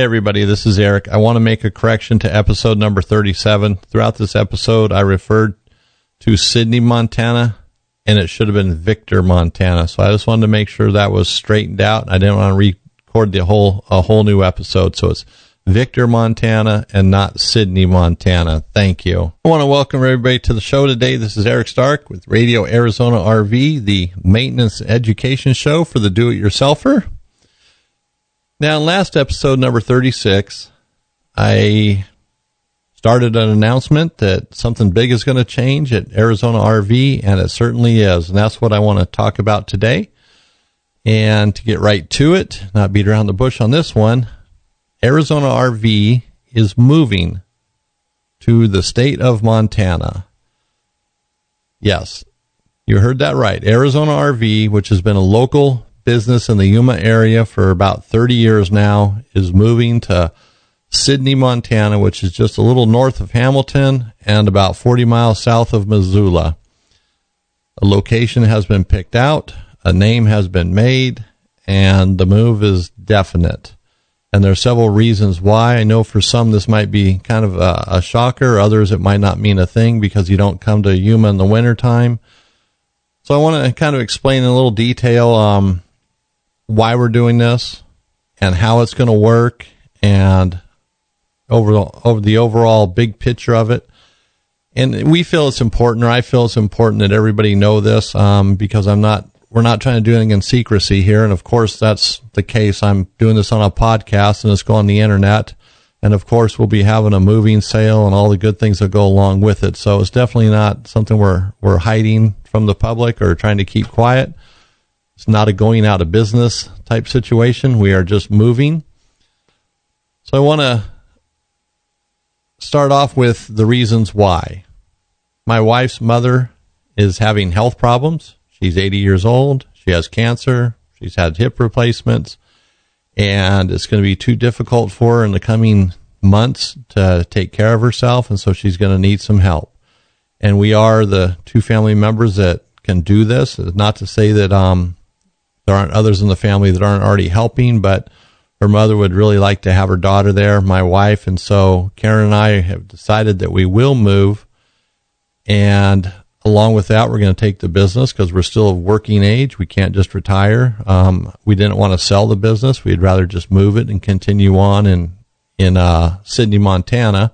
Hey everybody, this is Eric. I want to make a correction to episode number 37. Throughout this episode, I referred to Sidney, Montana, and it should have been Victor, Montana. So I just wanted to make sure that was straightened out. I didn't want to record a whole new episode. So it's Victor, Montana, and not Sidney, Montana. Thank you. I want to welcome everybody to the show today. This is Eric Stark with Radio Arizona RV, the maintenance education show for the do-it-yourselfer. Now, in last episode, number 36, I started an announcement that something big is going to change at Arizona RV, and it certainly is. And that's what I want to talk about today. And to get right to it, not beat around the bush on this one, Arizona RV is moving to the state of Montana. Yes, you heard that right. Arizona RV, which has been a local business in the Yuma area for about 30 years now, is moving to Sidney, Montana, which is just a little north of Hamilton and about 40 miles south of Missoula. A location has been picked out, a name has been made, and the move is definite. And there are several reasons why. I know for some this might be kind of a shocker. Others it might not mean a thing because you don't come to Yuma in the wintertime. So I want to kind of explain in a little detail why we're doing this and how it's going to work and over the overall big picture of it. And we feel it's important, or I feel it's important that everybody know this because we're not trying to do anything in secrecy here. And of course, that's the case. I'm doing this on a podcast and it's going on the internet. And of course, we'll be having a moving sale and all the good things that go along with it. So it's definitely not something we're hiding from the public or trying to keep quiet. It's not a going out of business type situation. We are just moving. So I want to start off with the reasons why. My wife's mother is having health problems. She's 80 years old. She has cancer. She's had hip replacements. And it's going to be too difficult for her in the coming months to take care of herself. And so she's going to need some help. And we are the two family members that can do this. Not to say that there aren't others in the family that aren't already helping, but her mother would really like to have her daughter there, my wife. And so Karen and I have decided that we will move. And along with that, we're going to take the business because we're still of working age. We can't just retire. We didn't want to sell the business. We'd rather just move it and continue on in Sidney, Montana.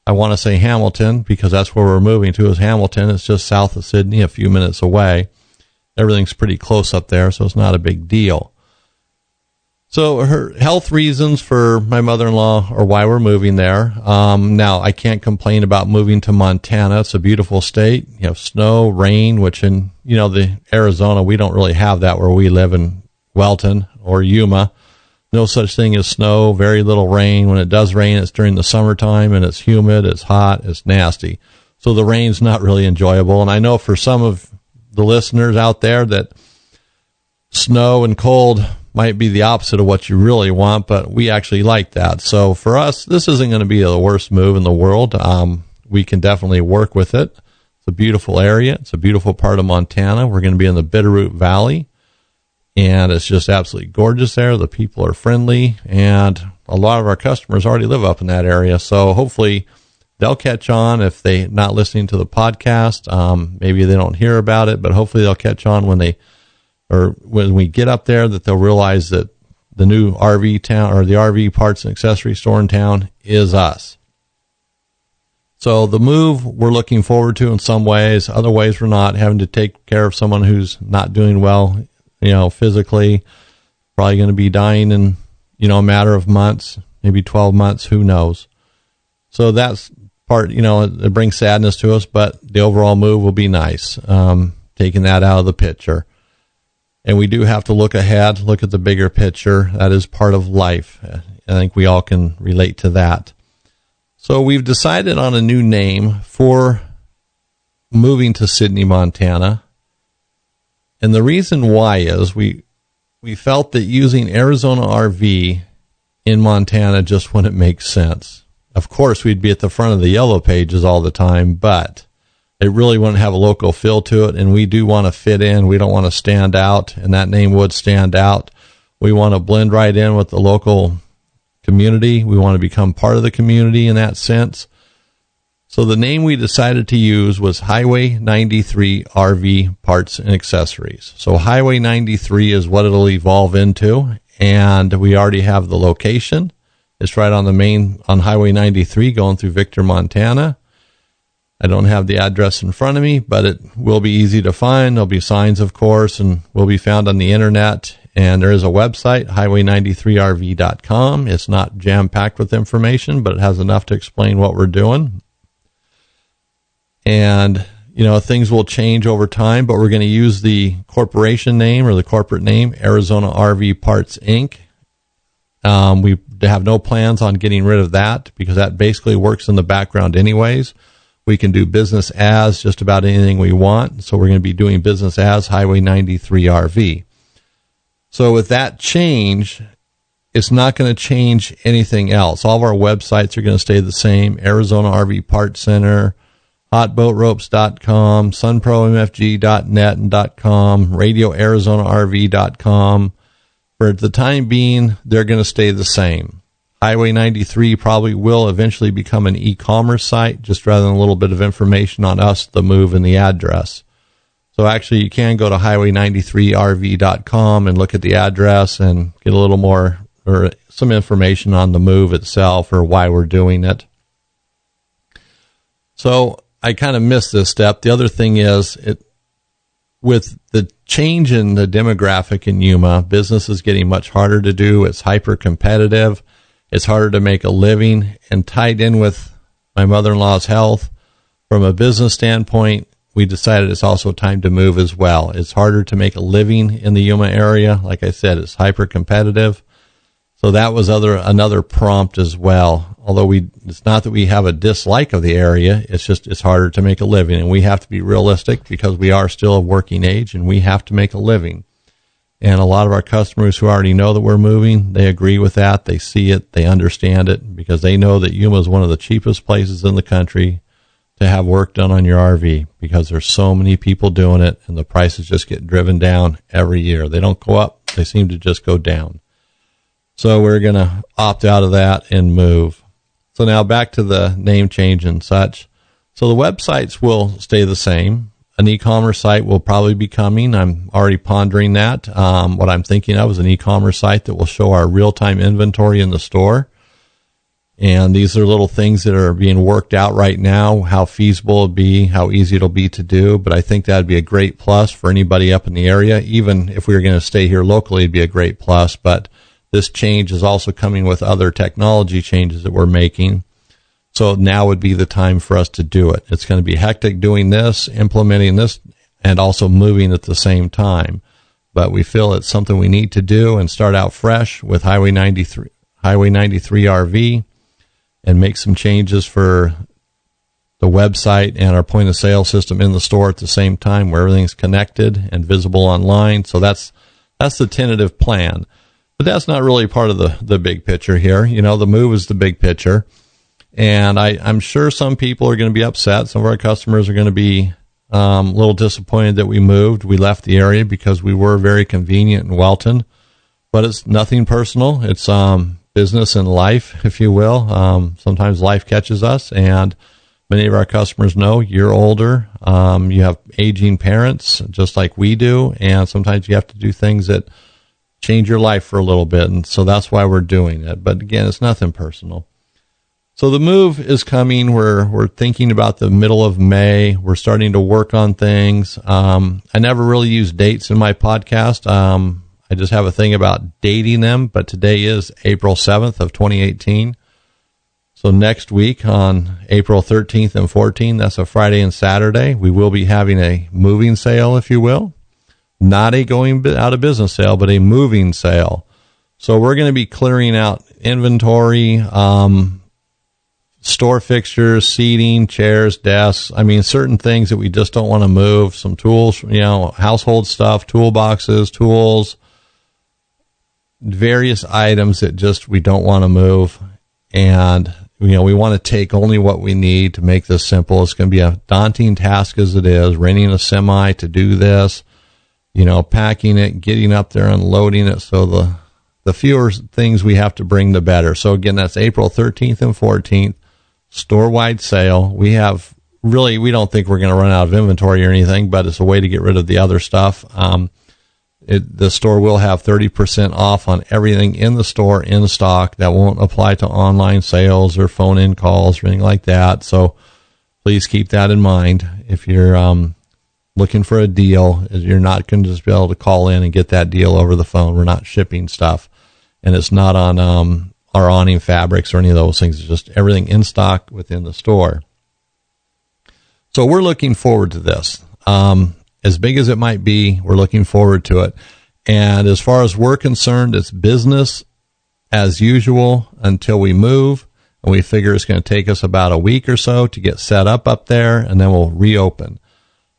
I want to say Hamilton because that's where we're moving to, is Hamilton. It's just south of Sidney, a few minutes away. Everything's pretty close up there, so it's not a big deal. So her health reasons for my mother-in-law are why we're moving there. Now, I can't complain about moving to Montana. It's a beautiful state. You have snow, rain, which in, the Arizona, we don't really have that where we live in Welton or Yuma. No such thing as snow, very little rain. When it does rain, it's during the summertime, and it's humid, it's hot, it's nasty. So the rain's not really enjoyable. And I know for some of the listeners out there that snow and cold might be the opposite of what you really want, but we actually like that. So for us, this isn't going to be the worst move in the world. We can definitely work with it. It's a beautiful area. It's a beautiful part of Montana. We're going to be in the Bitterroot Valley, and it's just absolutely gorgeous there. The people are friendly, and a lot of our customers already live up in that area. So hopefully they'll catch on if they're not listening to the podcast. Maybe they don't hear about it, but hopefully they'll catch on when we get up there, that they'll realize that the new RV town, or the RV parts and accessory store in town, is us. So the move we're looking forward to in some ways. Other ways we're not, having to take care of someone who's not doing well, physically, probably going to be dying in, a matter of months, maybe 12 months, who knows. So that's part, it brings sadness to us, but the overall move will be nice, taking that out of the picture. And we do have to look ahead, look at the bigger picture. That is part of life. I think we all can relate to that. So we've decided on a new name for moving to Sidney, Montana. And the reason why is we felt that using Arizona RV in Montana just wouldn't make sense. Of course, we'd be at the front of the yellow pages all the time, but it really wouldn't have a local feel to it, and we do want to fit in. We don't want to stand out, and that name would stand out. We want to blend right in with the local community. We want to become part of the community in that sense. So the name we decided to use was Highway 93 RV Parts and Accessories. So Highway 93 is what it'll evolve into, and we already have the location. It's right on Highway 93 going through Victor, Montana. I don't have the address in front of me, but it will be easy to find. There'll be signs, of course, and will be found on the internet. And there is a website, highway93rv.com. It's not jam-packed with information, but it has enough to explain what we're doing. And, things will change over time, but we're going to use the corporation name or the corporate name, Arizona RV Parts, Inc. We have no plans on getting rid of that because that basically works in the background anyways. We can do business as just about anything we want. So we're going to be doing business as Highway 93 RV. So with that change, it's not going to change anything else. All of our websites are going to stay the same. Arizona RV Parts Center, hotboatropes.com, sunpromfg.net and .com, radioarizonarv.com. For the time being, they're going to stay the same. Highway 93 probably will eventually become an e-commerce site, just rather than a little bit of information on us, the move, and the address. So actually, you can go to highway93rv.com and look at the address and get a little more or some information on the move itself or why we're doing it. So I kind of missed this step. The other thing is, with the change in the demographic in Yuma, business is getting much harder to do. It's hyper competitive. It's harder to make a living. And tied in with my mother-in-law's health, from a business standpoint, we decided it's also time to move as well. It's harder to make a living in the Yuma area. Like I said, it's hyper competitive. So that was another prompt as well. Although it's not that we have a dislike of the area, it's harder to make a living, and we have to be realistic because we are still of working age and we have to make a living. And a lot of our customers who already know that we're moving, they agree with that. They see it, they understand it, because they know that Yuma is one of the cheapest places in the country to have work done on your RV, because there's so many people doing it and the prices just get driven down every year. They don't go up, they seem to just go down. So we're going to opt out of that and move. So now back to the name change and such. So the websites will stay the same. An e-commerce site will probably be coming. I'm already pondering that. What I'm thinking of is an e-commerce site that will show our real-time inventory in the store. And these are little things that are being worked out right now, how feasible it'll be, how easy it'll be to do. But I think that'd be a great plus for anybody up in the area. Even if we were going to stay here locally, it'd be a great plus. But this change is also coming with other technology changes that we're making. So now would be the time for us to do it. It's going to be hectic doing this, implementing this, and also moving at the same time. But we feel it's something we need to do and start out fresh with Highway 93 RV and make some changes for the website and our point of sale system in the store at the same time, where everything's connected and visible online. So that's the tentative plan. But that's not really part of the big picture here. The move is the big picture. And I'm sure some people are going to be upset. Some of our customers are going to be a little disappointed that we moved. We left the area because we were very convenient in Welton. But it's nothing personal. It's business and life, if you will. Sometimes life catches us. And many of our customers know you're older. You have aging parents, just like we do. And sometimes you have to do things that change your life for a little bit, and so that's why we're doing it. But again, it's nothing personal. So the move is coming. We're thinking about the middle of May. We're starting to work on things. I never really use dates in my podcast. I just have a thing about dating them, but today is April 7th of 2018. So next week on April 13th and 14th, that's a Friday and Saturday, we will be having a moving sale, if you will. Not a going out of business sale, but a moving sale. So we're going to be clearing out inventory, store fixtures, seating, chairs, desks. I mean, certain things that we just don't want to move. Some tools, household stuff, toolboxes, tools, various items that we don't want to move. And, we want to take only what we need to make this simple. It's going to be a daunting task as it is, renting a semi to do this. Packing it, getting up there, unloading it so the the fewer things we have to bring, the better. So again, that's April 13th and 14th, store-wide sale. We don't think we're going to run out of inventory or anything, but it's a way to get rid of the other stuff. The store will have 30% off on everything in the store in stock. That won't apply to online sales or phone-in calls or anything like that. So please keep that in mind. If you're looking for a deal, you're not going to just be able to call in and get that deal over the phone. We're not shipping stuff, and it's not on our awning fabrics or any of those things. It's just everything in stock within the store. So we're looking forward to this. As big as it might be, we're looking forward to it. And as far as we're concerned, it's business as usual until we move. And we figure it's going to take us about a week or so to get set up there, and then we'll reopen.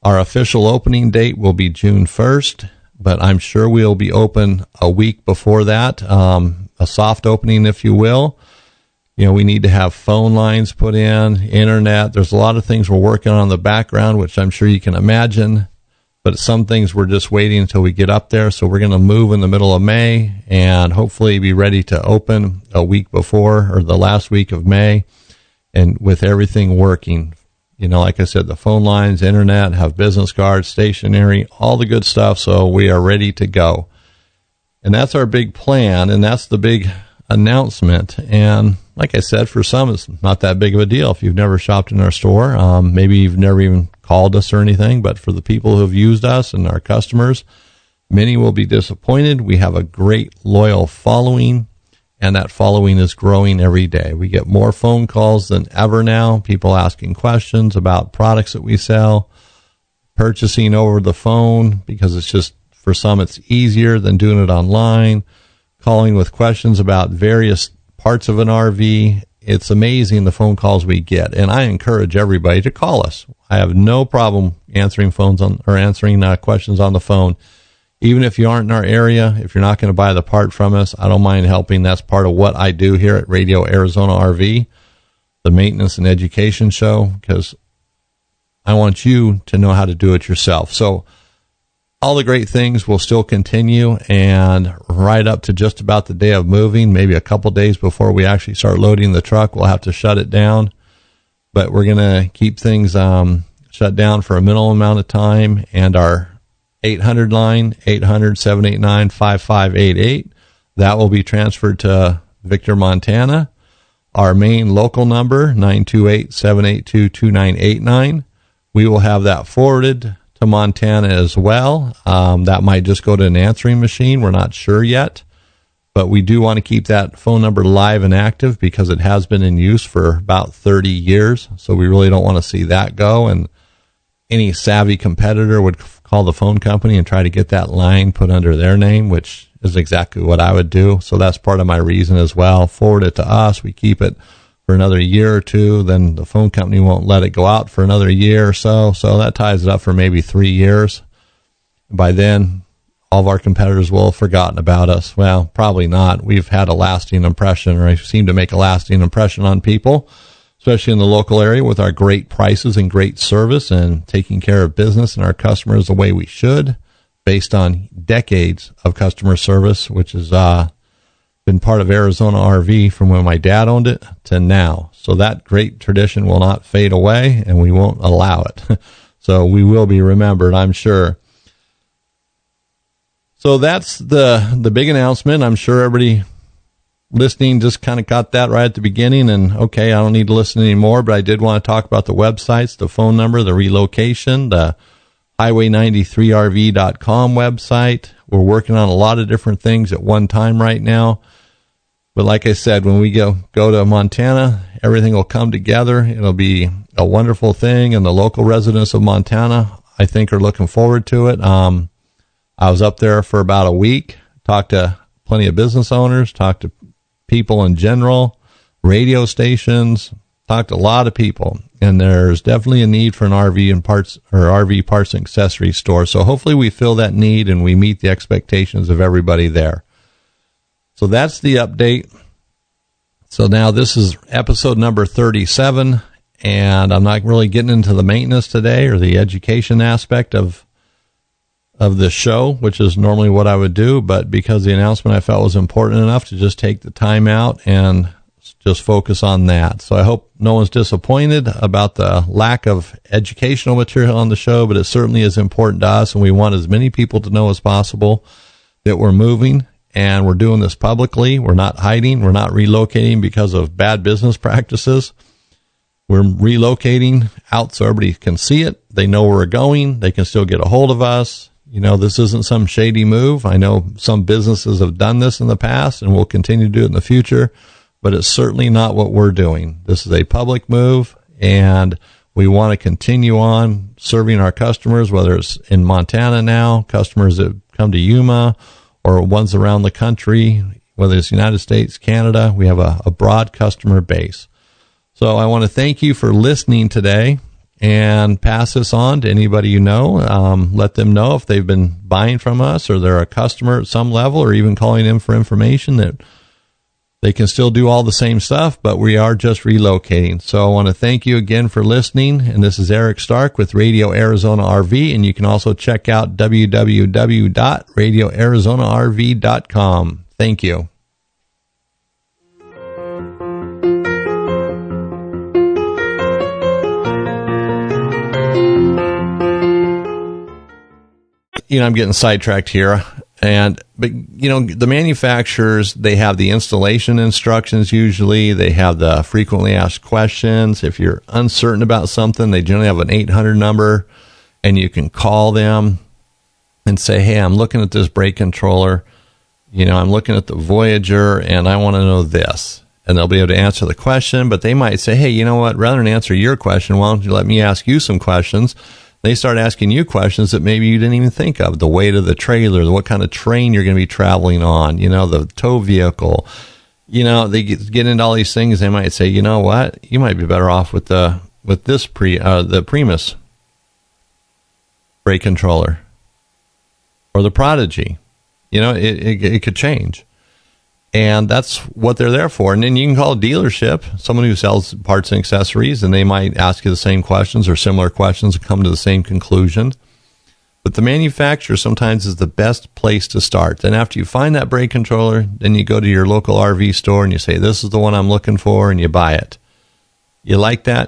Our official opening date will be June 1st, but I'm sure we'll be open a week before that, a soft opening, if you will. We need to have phone lines put in, internet. There's a lot of things we're working on in the background, which I'm sure you can imagine. But some things we're just waiting until we get up there. So we're going to move in the middle of May and hopefully be ready to open a week before or the last week of May, and with everything working. Like I said, the phone lines, internet, have business cards, stationery, all the good stuff. So we are ready to go. And that's our big plan. And that's the big announcement. And like I said, for some, it's not that big of a deal. If you've never shopped in our store, maybe you've never even called us or anything, but for the people who have used us and our customers, many will be disappointed. We have a great loyal following, and that following is growing every day. We get more phone calls than ever now, people asking questions about products that we sell, purchasing over the phone, because it's just, for some, it's easier than doing it online, calling with questions about various parts of an RV. It's amazing the phone calls we get, and I encourage everybody to call us. I have no problem answering answering questions on the phone. Even if you aren't in our area, if you're not going to buy the part from us, I don't mind helping. That's part of what I do here at Radio Arizona RV, the maintenance and education show, because I want you to know how to do it yourself. So all the great things will still continue, and right up to just about the day of moving, maybe a couple days before we actually start loading the truck, we'll have to shut it down. But we're going to keep things shut down for a minimal amount of time. And our 800 line, 800-789-5588, that will be transferred to Victor, Montana. Our main local number, 928-782-2989, we will have that forwarded to Montana as well. That might just go to an answering machine. We're not sure yet, but we do want to keep that phone number live and active because it has been in use for about 30 years. So we really don't want to see that go. And any savvy competitor would call the phone company and try to get that line put under their name, which is exactly what I would do. So that's part of my reason as well. Forward it to us. We keep it for another year or two, then the phone company won't let it go out for another year or so. So that ties it up for maybe 3 years. By then, all of our competitors will have forgotten about us. Well, probably not. We've had a lasting impression, or I seem to make a lasting impression on people, especially in the local area, with our great prices and great service and taking care of business and our customers the way we should, based on decades of customer service, which has been part of Arizona RV from when my dad owned it to now. So that great tradition will not fade away, and we won't allow it. So we will be remembered, I'm sure. So that's the big announcement. I'm sure everybody listening just kind of got that right at the beginning, and okay, I don't need to listen anymore, but I did want to talk about the websites, the phone number, the relocation, the highway93rv.com website. We're working on a lot of different things at one time right now. But like I said, when we go to Montana, everything will come together. It'll be a wonderful thing, and the local residents of Montana, I think, are looking forward to it. I was up there for about a week, talked to plenty of business owners, talked to people in general, radio stations, talked to a lot of people, and there's definitely a need for an RV and parts, or RV parts and accessory store. So hopefully we fill that need and we meet the expectations of everybody there. So that's the update. So now this is episode number 37, and I'm not really getting into the maintenance today or the education aspect of of this show, which is normally what I would do, but because the announcement I felt was important enough to just take the time out and just focus on that. So I hope no one's disappointed about the lack of educational material on the show, but it certainly is important to us, and we want as many people to know as possible that we're moving, and we're doing this publicly. We're not hiding. We're not relocating because of bad business practices. We're relocating out so everybody can see it. They know where we're going. They can still get a hold of us. This isn't some shady move. I know some businesses have done this in the past and will continue to do it in the future, but it's certainly not what we're doing. This is a public move, and we want to continue on serving our customers, whether it's in Montana now, customers that come to Yuma, or ones around the country, whether it's United States, Canada. We have a broad customer base. So I want to thank you for listening today, and pass this on to anybody you know. Let them know if they've been buying from us or they're a customer at some level, or even calling in for information, that they can still do all the same stuff, but we are just relocating. So I want to thank you again for listening. And this is Eric Stark with Radio Arizona RV. And you can also check out www.radioarizonarv.com. Thank you. I'm getting sidetracked here. But the manufacturers, they have the installation instructions usually. They have the frequently asked questions. If you're uncertain about something, they generally have an 800 number, and you can call them and say, hey, I'm looking at this brake controller. I'm looking at the Voyager, and I want to know this. And they'll be able to answer the question, but they might say, hey, you know what? Rather than answer your question, why don't you let me ask you some questions? They start asking you questions that maybe you didn't even think of. The weight of the trailer, what kind of train you're going to be traveling on, the tow vehicle. They get into all these things. They might say, you know what? You might be better off with the Primus brake controller or the Prodigy. It could change. And that's what they're there for. And then you can call a dealership, someone who sells parts and accessories, and they might ask you the same questions or similar questions and come to the same conclusion. But the manufacturer sometimes is the best place to start. Then after you find that brake controller, then you go to your local RV store and you say, this is the one I'm looking for, and you buy it. You like that?